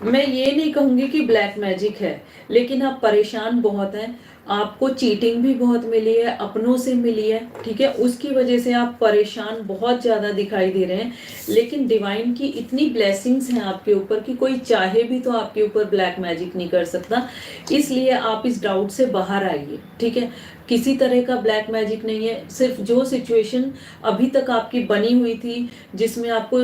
मैं ये नहीं कहूँगी कि ब्लैक मैजिक है, लेकिन आप परेशान बहुत हैं, आपको चीटिंग भी बहुत मिली है, अपनों से मिली है, ठीक है, उसकी वजह से आप परेशान बहुत ज़्यादा दिखाई दे रहे हैं। लेकिन डिवाइन की इतनी ब्लेसिंग्स हैं आपके ऊपर कि कोई चाहे भी तो आपके ऊपर ब्लैक मैजिक नहीं कर सकता। इसलिए आप इस डाउट से बाहर आइए, ठीक है। किसी तरह का ब्लैक मैजिक नहीं है, सिर्फ जो सिचुएशन अभी तक आपकी बनी हुई थी, जिसमें आपको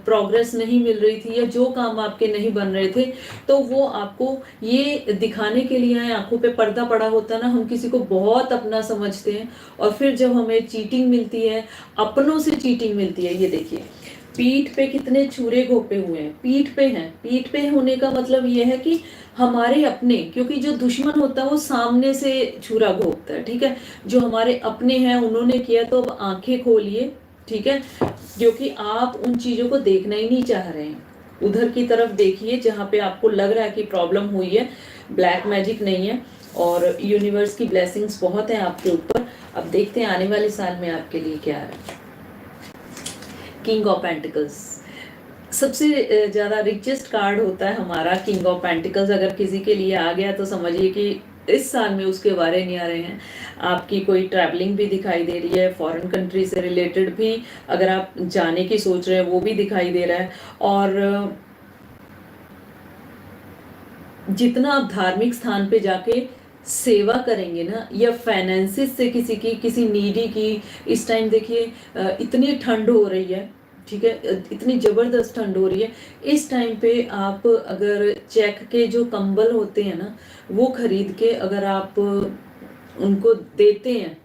प्रोग्रेस नहीं मिल रही थी या जो काम आपके नहीं बन रहे थे, तो वो आपको ये दिखाने के लिए आए। आंखों पे पर्दा पड़ा होता ना, हम किसी को बहुत अपना समझते हैं और फिर जब हमें चीटिंग मिलती है, अपनों से चीटिंग मिलती है। ये देखिए पीठ पे कितने छुरे घोपे हुए हैं, पीठ पे हैं। पीठ पे होने का मतलब ये है कि हमारे अपने, क्योंकि जो दुश्मन होता है वो सामने से छुरा घोपता है, ठीक है। जो हमारे अपने हैं उन्होंने किया, तो अब आंखें खोलिए, ठीक है, क्योंकि आप उन चीजों को देखना ही नहीं चाह रहे हैं। उधर की तरफ देखिए जहाँ पे आपको लग रहा है कि प्रॉब्लम हुई है। ब्लैक मैजिक नहीं है और यूनिवर्स की ब्लेसिंग्स बहुत हैं आपके ऊपर। अब देखते हैं आने वाले साल में आपके लिए क्या है। किंग ऑफ पेंटिकल्स सबसे ज्यादा रिचेस्ट कार्ड होता है हमारा किंग ऑफ पेंटिकल्स। अगर किसी के लिए आ गया तो समझिए कि इस साल में उसके बारे नहीं आ रहे हैं। आपकी कोई ट्रैवलिंग भी दिखाई दे रही है, फॉरेन कंट्री से रिलेटेड भी अगर आप जाने की सोच रहे हैं वो भी दिखाई दे रहा है। और जितना आप धार्मिक स्थान पे जाके सेवा करेंगे ना, या फाइनेंसिस से किसी नीडी की, इस टाइम देखिए इतनी ठंड हो रही है, ठीक है, इतनी जबरदस्त ठंड हो रही है। इस टाइम पे आप अगर चेक के जो कंबल होते हैं ना, वो खरीद के अगर आप उनको देते हैं,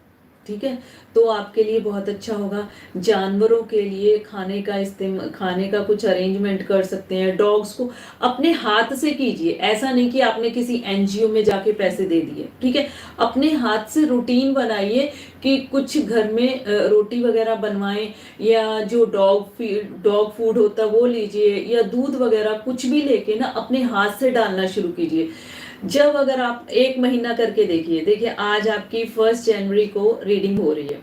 ठीक है, तो आपके लिए बहुत अच्छा होगा। जानवरों के लिए खाने का कुछ अरेंजमेंट कर सकते हैं। डॉग्स को अपने हाथ से कीजिए, ऐसा नहीं कि आपने किसी एनजीओ में जाके पैसे दे दिए, ठीक है। अपने हाथ से रूटीन बनाइए कि कुछ घर में रोटी वगैरह बनवाएं, या जो डॉग फूड होता है वो लीजिए, या दूध वगैरह कुछ भी लेके ना अपने हाथ से डालना शुरू कीजिए। जब अगर आप 1 महीना करके देखिए आज आपकी 1 जनवरी को रीडिंग हो रही है,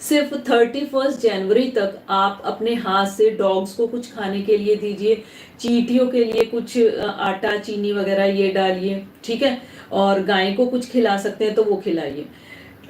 सिर्फ 31 जनवरी तक आप अपने हाथ से डॉग्स को कुछ खाने के लिए दीजिए। चींटियों के लिए कुछ आटा चीनी वगैरह ये डालिए, ठीक है, और गाय को कुछ खिला सकते हैं तो वो खिलाइए।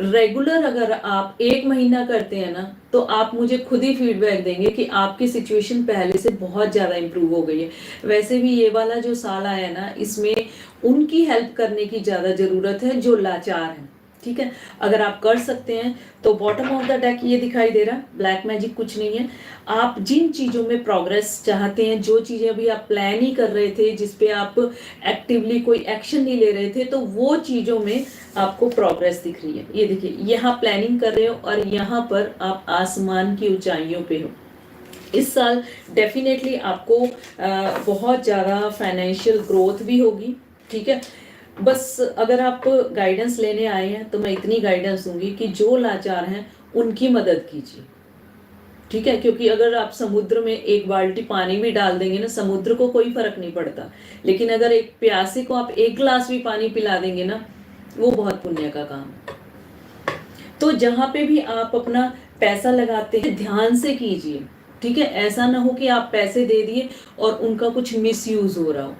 रेगुलर अगर आप 1 महीना करते हैं ना, तो आप मुझे खुद ही फीडबैक देंगे कि आपकी सिचुएशन पहले से बहुत ज़्यादा इम्प्रूव हो गई है। वैसे भी ये वाला जो साल आया ना, इसमें उनकी हेल्प करने की ज़्यादा ज़रूरत है जो लाचार हैं, ठीक है। अगर आप कर सकते हैं तो बॉटम ऑफ द डेक ये दिखाई दे रहा है, ब्लैक मैजिक कुछ नहीं है। आप जिन चीज़ों में प्रोग्रेस चाहते हैं, जो चीज़ें अभी आप प्लान ही कर रहे थे, जिस पे आप एक्टिवली कोई एक्शन नहीं ले रहे थे, तो वो चीज़ों में आपको प्रोग्रेस दिख रही है। ये देखिए यहाँ प्लानिंग कर रहे हो और यहाँ पर आप आसमान की ऊंचाइयों पे हो। इस साल डेफिनेटली आपको बहुत ज़्यादा फाइनेंशियल ग्रोथ भी होगी, ठीक है। बस अगर आप गाइडेंस लेने आए हैं तो मैं इतनी गाइडेंस दूंगी कि जो लाचार हैं उनकी मदद कीजिए, ठीक है। क्योंकि अगर आप समुद्र में 1 बाल्टी पानी भी डाल देंगे ना, समुद्र को कोई फर्क नहीं पड़ता, लेकिन अगर एक प्यासे को आप 1 गिलास भी पानी पिला देंगे ना, वो बहुत पुण्य का काम है। तो जहाँ पे भी आप अपना पैसा लगाते हैं ध्यान से कीजिए, ठीक है। ऐसा ना हो कि आप पैसे दे दिए और उनका कुछ मिसयूज हो रहा हो।